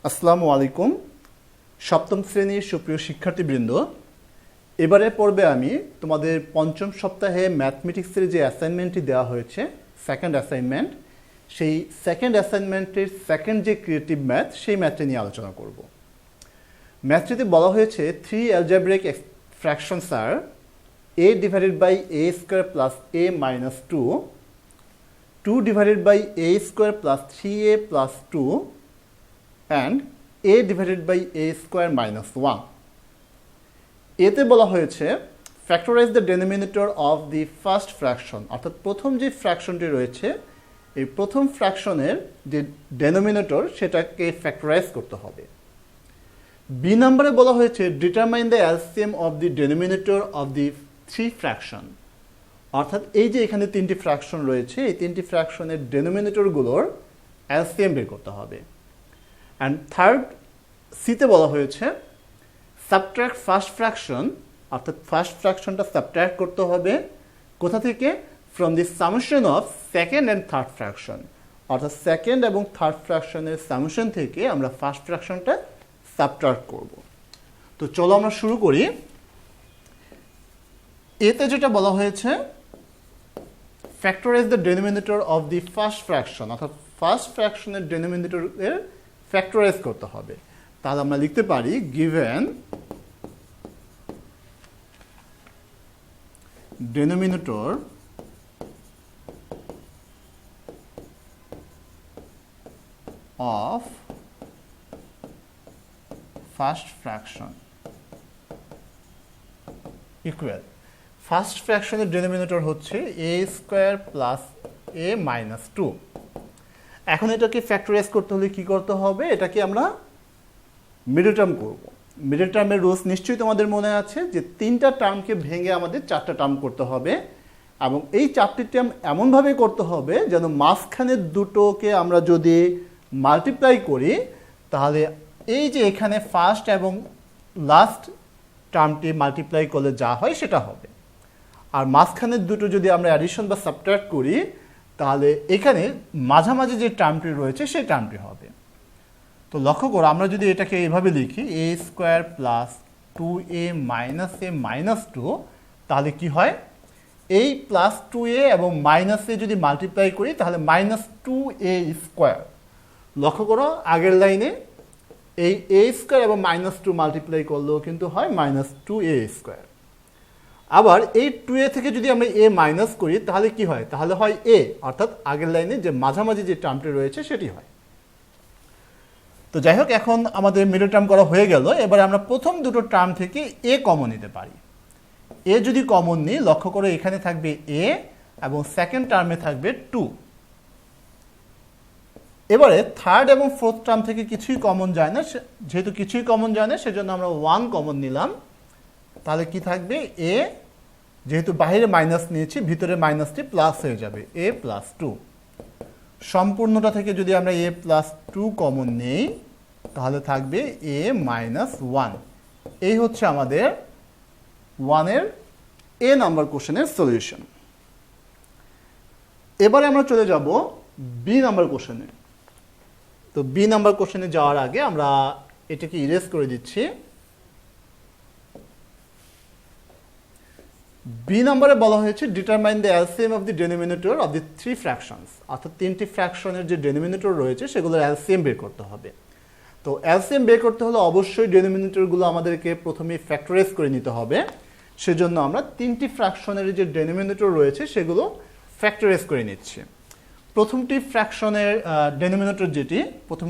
আসসালামু আলাইকুম। সপ্তম শ্রেণীর সুপ্রিয় শিক্ষার্থীবৃন্দ, এবারের পর্বে আমি তোমাদের পঞ্চম সপ্তাহে ম্যাথমেটিক্সের যে অ্যাসাইনমেন্টটি দেওয়া হয়েছে, সেকেন্ড অ্যাসাইনমেন্ট, সেই সেকেন্ড অ্যাসাইনমেন্টের সেকেন্ড যে ক্রিয়েটিভ ম্যাথ, সেই ম্যাথটি নিয়ে আলোচনা করব। ম্যাথটিতে বলা হয়েছে 3 algebraic fractions are a divided by a square plus a minus 2, 2 divided by a square plus 3a plus 2, and a divided by a square minus 1. এতে বলা হয়েছে factorize the denominator of the first fraction, অর্থাৎ প্রথম যে ফ্র্যাকশনটি রয়েছে এই প্রথম ফ্র্যাকশনের যে ডেনোমিনেটর সেটাকে ফ্যাক্টরাইজ করতে হবে। বি নম্বরে বলা হয়েছে determine the LCM of the denominator of the three fraction, অর্থাৎ এই যে এখানে তিনটি ফ্র্যাকশন রয়েছে এই তিনটি ফ্র্যাকশনের ডেনোমিনেটরগুলোর এলসিএম বের করতে হবে। অ্যান্ড থার্ড সিতে বলা হয়েছে সাবট্র্যাক্ট ফার্স্ট ফ্র্যাকশন, অর্থাৎ ফার্স্ট ফ্র্যাকশনটা সাবট্র্যাক্ট করতে হবে কোথা থেকে? From the summation of second and third fraction, অর্থাৎ সেকেন্ড এবং থার্ড ফ্র্যাকশনের সামেশন থেকে আমরা ফার্স্ট ফ্র্যাকশনটা সাবট্র্যাক্ট করব। তো চলো আমরা শুরু করি। এতে যেটা বলা হয়েছে factorize the denominator of the first fraction, অর্থাৎ ফার্স্ট ফ্র্যাকশনের ডেনোমিনেটরের ফ্যাক্টরাইজ করতে হবে। তাহলে আমরা লিখতে পারি given denominator of first fraction equal, first ফ্র্যাকশনের ডেনোমিনেটর হচ্ছে a square plus a minus 2। এখন এটাকে ফ্যাক্টরাইজ করতে হলে কি করতে হবে? এটাকে আমরা মিডল টার্ম করব। মিডল টার্মের রুলস নিশ্চয়ই তোমাদের মনে আছে যে তিনটা টার্মকে ভেঙে আমাদের চারটা টার্ম করতে হবে, এবং এই চারটি টার্ম এমনভাবে করতে হবে যেন মাঝখানের দুটোকে আমরা যদি মাল্টিপ্লাই করি তাহলে এই যে এখানে ফার্স্ট এবং লাস্ট টার্মটি মাল্টিপ্লাই করলে যা হয় সেটা হবে, আর মাঝখানের দুটো যদি আমরা অ্যাডিশন বা সাবট্রাক্ট করি তাহলে এখানে মাঝামাঝি যে টার্মটি রয়েছে সেই টার্মটি হবে। তো লক্ষ্য করো, আমরা যদি এটাকে এইভাবে লিখি a square plus 2a minus a minus 2, তাহলে কি হয়? এই প্লাস 2a এবং মাইনাস a যদি মাল্টিপ্লাই করি তাহলে মাইনাস 2a স্কোয়ার। লক্ষ্য করো আগের লাইনে এই a স্কোয়ার এবং মাইনাস 2 মাল্টিপ্লাই করলেও কিন্তু হয় মাইনাস 2a স্কোয়ার। আবার এই 2a থেকে যদি আমরা a মাইনাস করি তাহলে কি হয়? তাহলে হয় a, অর্থাৎ আগের লাইনে যে মাঝামাঝি যে টার্মটি রয়েছে সেটি হয়। তো যাই হোক, এখন আমাদের মিডল টার্ম করা হয়ে গেল। এবার আমরা প্রথম দুটো টার্ম থেকে a কমন নিতে পারি। a যদি কমন নিই, লক্ষ্য করে এখানে থাকবে a এবং সেকেন্ড টার্মে থাকবে 2। এবারে থার্ড এবং ফোর্থ টার্ম থেকে কিছুই কমন যায় না, যেহেতু কিছুই কমন যায় না সেজন্য আমরা 1 কমন নিলাম। তাহলে কি থাকবে? a, যেহেতু বাইরে মাইনাস নিয়েছি ভিতরে মাইনাসটি প্লাস হয়ে যাবে a প্লাস 2। সম্পূর্ণটা থেকে যদি আমরা a প্লাস 2 কমন নেই তাহলে থাকবে a মাইনাস 1। এই হচ্ছে আমাদের 1-এর a নাম্বার কোশ্চেনের সলিউশন। এবারে আমরা চলে যাব b নাম্বার কোশ্চেনে। তো b নাম্বার কোশ্চেনে যাওয়ার আগে আমরা এটাকে ইরেজ করে দিচ্ছি। বি নম্বরে বলা হয়েছে determine the LCM of the denominator of the three fractions, অর্থাৎ তিনটি ফ্র্যাকশনের যে ডেনোমিনেটর রয়েছে সেগুলোর এলসিএম বের করতে হবে। তো এলসিএম বের করতে হলে অবশ্যই ডেনোমিনেটরগুলো আমাদেরকে প্রথমে ফ্যাক্টরাইজ করে নিতে হবে। সেজন্য আমরা তিনটি ফ্র্যাকশনের যে ডেনোমিনেটর রয়েছে সেগুলো ফ্যাক্টরাইজ করে নিচ্ছি। প্রথমটি ফ্র্যাকশনের ডেনোমিনেটর যেটি প্রথম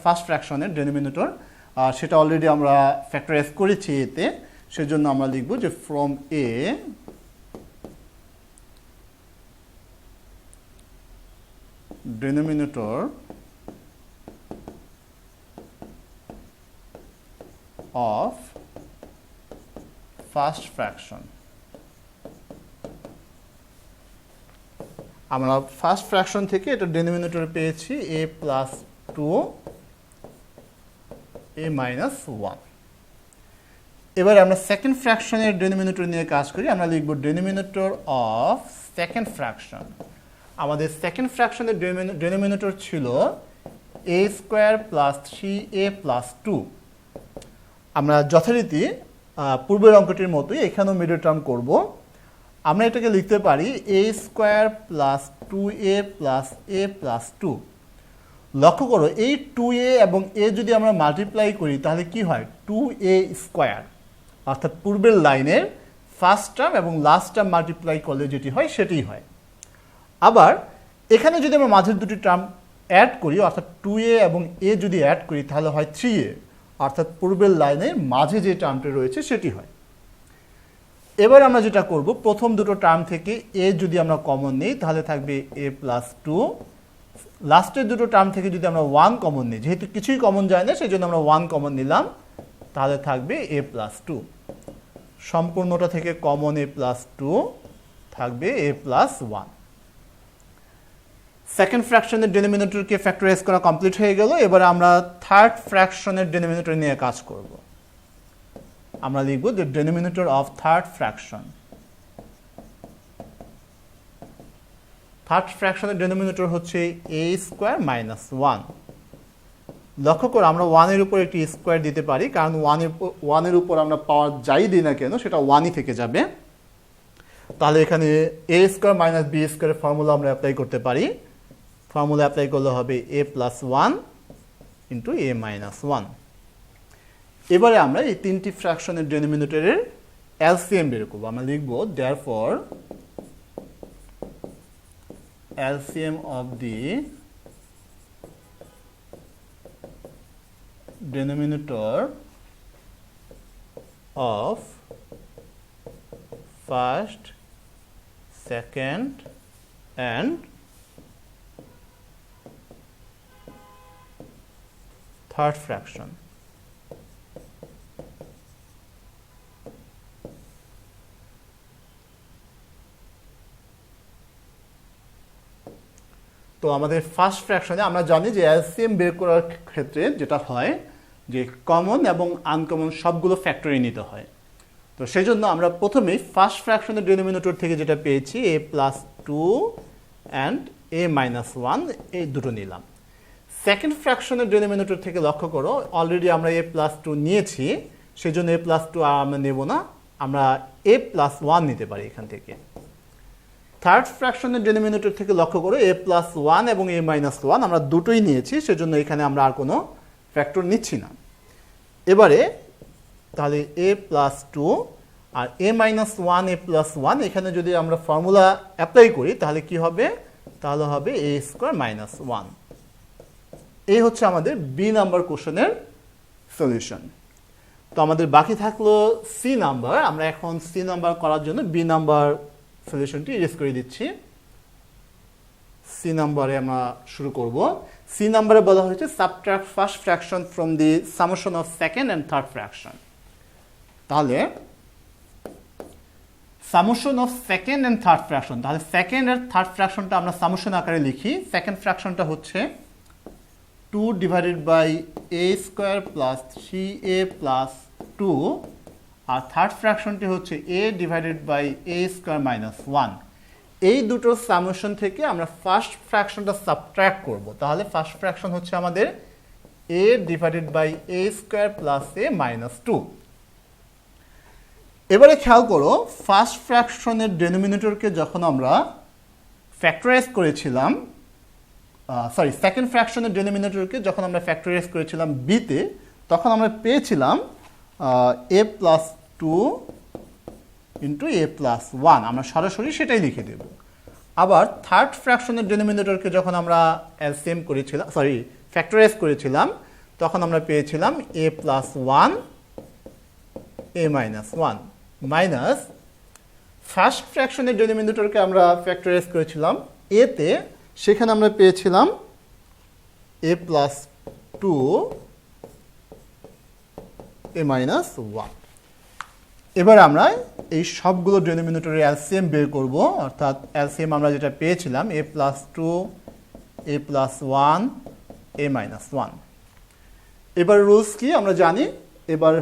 ফার্স্ট ফ্র্যাকশনের ডেনোমিনেটর, সেটা অলরেডি আমরা ফ্যাক্টরাইজ করেছি এতে। সেজন্য আমরা লিখব যে from a denominator of first fraction, আমরা ফার্স্ট ফ্র্যাকশন থেকে এটা ডেনোমিনেটর পেয়েছি a প্লাস 2 a মাইনাস 1। এবার আমরা সেকেন্ড ফ্র্যাকশনের ডেনোমিনেটর নিয়ে কাজ করি। আমরা লিখব ডেনোমিনেটর অফ সেকেন্ড ফ্র্যাকশন। আমাদের সেকেন্ড ফ্র্যাকশনের ডেনোমিনেটর ছিল এ স্কোয়ার প্লাস 3a প্লাস 2। আমরা যথারীতি পূর্বের অঙ্কটির মতোই এখানেও মিডল টার্ম করব। আমরা এটাকে লিখতে পারি a square plus 2a plus a plus 2। লক্ষ্য করো এই 2a এবং a যদি আমরা মাল্টিপ্লাই করি তাহলে কি হয় 2a স্কোয়ার, অর্থাৎ পূর্বের লাইনের ফার্স্ট টার্ম এবং লাস্ট টার্ম মাল্টিপ্লাই করলে যেটি হয় সেটাই হয়। আবার এখানে যদি আমরা মাঝের দুটি টার্ম অ্যাড করি, অর্থাৎ 2a এবং a যদি অ্যাড করি তাহলে হয় 3a, অর্থাৎ পূর্বের লাইনের মাঝে যে টার্মটি রয়েছে সেটি হয়। এবার আমরা যেটা করব, প্রথম দুটো টার্ম থেকে a যদি আমরা কমন নিই তাহলে থাকবে a প্লাস 2। লাস্টের দুটো টার্ম থেকে যদি আমরা 1 কমন নিই, যেহেতু কিছুই কমন যায় না সেই জন্য আমরা 1 কমন নিলাম, তাহলে থাকবে a প্লাস 2। সম্পূর্ণটা থেকে কমন a প্লাস 2 থাকবে a প্লাস 1। সেকেন্ড ফ্র্যাকশনের ডেনোমিনেটরকে ফ্যাক্টরাইজ করা কমপ্লিট হয়ে গেল। এবার আমরা থার্ড ফ্র্যাকশনের ডেনোমিনেটর নিয়ে কাজ করব। আমরা লিখব the denominator of third fraction. Third ফ্র্যাকশনের ডেনোমিনেটর হচ্ছে a স্কোয়ার মাইনাস 1। লক্ষ্য করো আমরা 1 এর উপর একটি স্কোয়ার দিতে পারি, কারণ 1 এর উপর আমরা পাওয়ার যাই দিই না কেন সেটা 1ই থেকে যাবে। তাহলে এখানে a স্কোয়ার মাইনাস b স্কোয়ারের ফর্মুলা আমরা অ্যাপ্লাই করতে পারি। ফর্মুলা অ্যাপ্লাই করলে হবে a plus 1 into a minus 1। এবারে আমরা এই তিনটি ফ্র্যাকশনের ডেনোমিনেটরের এলসিএম বের করব। আমরা লিখব therefore LCM of the denominator of first, second and third fraction. তো আমাদের ফার্স্ট ফ্র্যাকশনে আমরা জানি যে এলসিএম বের করার ক্ষেত্রে যেটা হয় যে কমন এবং আনকমন সবগুলো ফ্যাক্টরি নিতে হয়। তো সেই জন্য আমরা প্রথমেই ফার্স্ট ফ্র্যাকশনের ডেনোমিনেটর থেকে যেটা পেয়েছি a plus 2 and a minus 1 এই দুটো নিলাম। সেকেন্ড ফ্র্যাকশনের ডেনোমিনেটর থেকে লক্ষ্য করো অলরেডি আমরা a প্লাস 2 নিয়েছি, সেই জন্য a প্লাস 2 আর আমরা নেব না, আমরা a প্লাস 1 নিতে পারি এখান থেকে। থার্ড ফ্র্যাকশনের ডেনোমিনেটর থেকে লক্ষ্য করো a প্লাস 1 এবং a মাইনাস 1 আমরা দুটোই নিয়েছি, সেজন্য এখানে আমরা আর কোনো ফ্যাক্টর নিচ্ছি না। এবারে তাহলে a প্লাস 2 আর a মাইনাস 1 a প্লাস 1 এখানে যদি আমরা ফর্মুলা অ্যাপ্লাই করি তাহলে কি হবে, তাহলে হবে a স্কোয়ার মাইনাস 1। এই হচ্ছে আমাদের বি নাম্বার কোশ্চেনের সলিউশন। তো আমাদের বাকি থাকলো সি নাম্বার। আমরা এখন সি নাম্বার করার জন্য বি নাম্বার সলিউশনটি ইরেজ করে দিচ্ছি। সি নাম্বারে আমরা শুরু করব। সি নাম্বারে বলা হয়েছে subtract first fraction from the summation of second and third fraction. তাহলে summation of second and third fraction, তাহলে সেকেন্ড আর থার্ড ফ্র্যাকশনটা আমরা সামেশন আকারে লিখি। সেকেন্ড ফ্র্যাকশনটা হচ্ছে 2 divided by a square plus 3a plus 2, আর থার্ড ফ্র্যাকশনটি হচ্ছে a divided by a square minus 1। এই দুটো সামেশন থেকে আমরা ফার্স্ট ফ্র্যাকশনটা সাবট্রাক্ট করব। তাহলে ফার্স্ট ফ্র্যাকশন হচ্ছে আমাদের a divided by a square plus a minus 2। এবারে খেয়াল করো ফার্স্ট ফ্র্যাকশনের ডেনোমিনেটরকে যখন আমরা ফ্যাক্টরাইজ করেছিলাম, সেকেন্ড ফ্র্যাকশনের ডেনোমিনেটরকে যখন আমরা ফ্যাক্টরাইজ করেছিলাম বিতে, তখন আমরা পেয়েছিলাম a plus 2 into a plus 1। আমরা সরাসরি সেটাই লিখে দেব। আবার থার্ড ফ্র্যাকশনের ডেনোমিনেটরকে যখন আমরা এলসিএম করেছিলাম, ফ্যাক্টরাইজ করেছিলাম, তখন আমরা পেয়েছিলাম a plus 1 a minus 1 minus first ফ্র্যাকশনের ডেনোমিনেটরকে আমরা ফ্যাক্টরাইজ করেছিলাম a তে, সেখানে আমরা পেয়েছিলাম a প্লাস 2 a মাইনাস 1। এবার আমরা এই সবগুলো ডেনোমিনেটরের এলসিএম বের করব, অর্থাৎ এলসিএম আমরা যেটা পেয়েছিলাম a plus 2 a plus 1 a minus 1। এবার রুলস কি আমরা জানি। এবার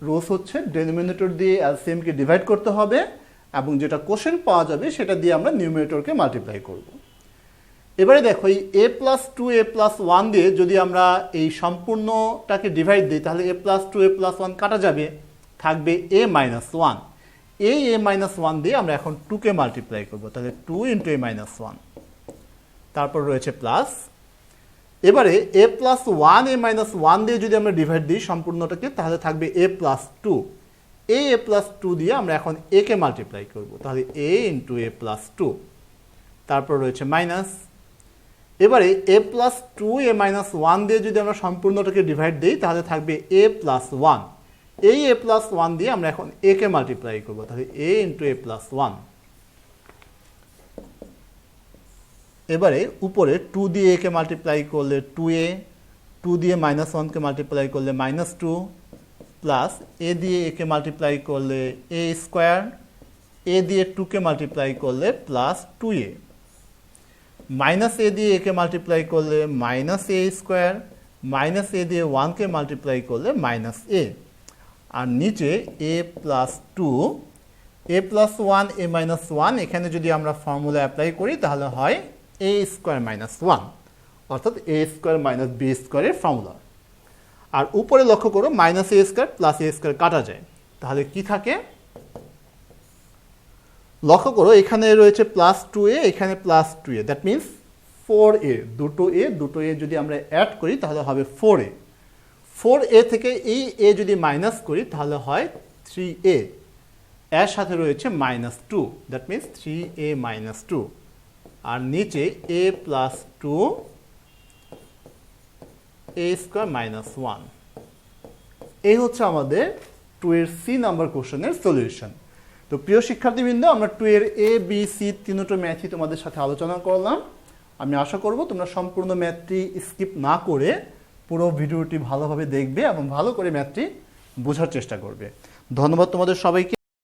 রুলস হচ্ছে ডেনোমিনেটর দিয়ে এলসিএমকে ডিভাইড করতে হবে এবং যেটা কোশ্চেন পাওয়া যাবে সেটা দিয়ে আমরা নিউমিনেটরকে মাল্টিপ্লাই করব। এবারে দেখো এই এ প্লাস টু এ প্লাস ওয়ান দিয়ে যদি আমরা এই সম্পূর্ণটাকে ডিভাইড দিই তাহলে এ প্লাস টু এ প্লাস ওয়ান কাটা যাবে, থাকবে এ মাইনাস ওয়ান। এই এ মাইনাস ওয়ান দিয়ে আমরা এখন টুকে মাল্টিপ্লাই করবো, তাহলে টু ইন্টু এ মাইনাস ওয়ান, তারপর রয়েছে প্লাস। এবারে এ প্লাস ওয়ান এ মাইনাস ওয়ান দিয়ে যদি আমরা ডিভাইড দিই সম্পূর্ণটাকে তাহলে থাকবে এ প্লাস টু। এ প্লাস টু দিয়ে আমরা এখন এ কে মাল্টিপ্লাই করবো, তাহলে এ ইন্টু এ প্লাস টু, তারপর রয়েছে মাইনাস। এবারে এ প্লাস টু এ মাইনাস ওয়ান দিয়ে যদি আমরা সম্পূর্ণটাকে ডিভাইড দিই তাহলে থাকবে এ প্লাস ওয়ান। এই এ প্লাস ওয়ান দিয়ে আমরা এখন এ কে মাল্টিপ্লাই করবো, তাহলে এ ইন্টু এ প্লাস ওয়ান। এবারে উপরে টু দিয়ে এ কে মাল্টিপ্লাই করলে টু এ, টু দিয়ে মাইনাস ওয়ানকে মাল্টিপ্লাই করলে মাইনাস টু, প্লাস এ দিয়ে এ কে মাল্টিপ্লাই করলে এ স্কোয়ার, এ দিয়ে টুকে মাল্টিপ্লাই করলে প্লাস টু এ, মাইনাস এ দিয়ে একে মাল্টিপ্লাই করলে মাইনাস এ স্কোয়ার, মাইনাস এ দিয়ে ওয়ানকে মাল্টিপ্লাই করলে মাইনাস এ, আর নিচে a plus two, A plus one A minus one, এখানে যদি আমরা ফর্মুলা অ্যাপ্লাই করি তাহলে হয় এ স্কোয়ার মাইনাস ওয়ান, অর্থাৎ এ স্কোয়ার মাইনাস বি স্কোয়ারের ফর্মুলা। আর উপরে লক্ষ্য করো মাইনাস এ স্কোয়ার প্লাস এ স্কোয়ার কাটা যায়, তাহলে কি থাকে লক্ষ্য করো এখানে রয়েছে প্লাস টু এ, এখানে plus two a, that means four a, দুটো এ যদি আমরা অ্যাড করি তাহলে হবে ফোর এ। ফোর এ থেকে এই এ যদি মাইনাস করি তাহলে হয় থ্রি এ, এর সাথে রয়েছে minus two, that means three a minus two, আর নিচে a plus two a square minus one. এই হচ্ছে আমাদের 2 এর সি নাম্বার কোশ্চেনের সলিউশন। তো প্রিয় শিক্ষার্থীবৃন্দ, আমরা 2 এর এ বি সি তিনটো ম্যাথই তোমাদের সাথে আলোচনা করলাম। আমি আশা করব তোমরা সম্পূর্ণ ম্যাথটি স্কিপ না করে পুরো ভিডিওটি ভালোভাবে দেখবে এবং ভালো করে ম্যাথটি বোঝার চেষ্টা করবে। ধন্যবাদ তোমাদের সবাইকে।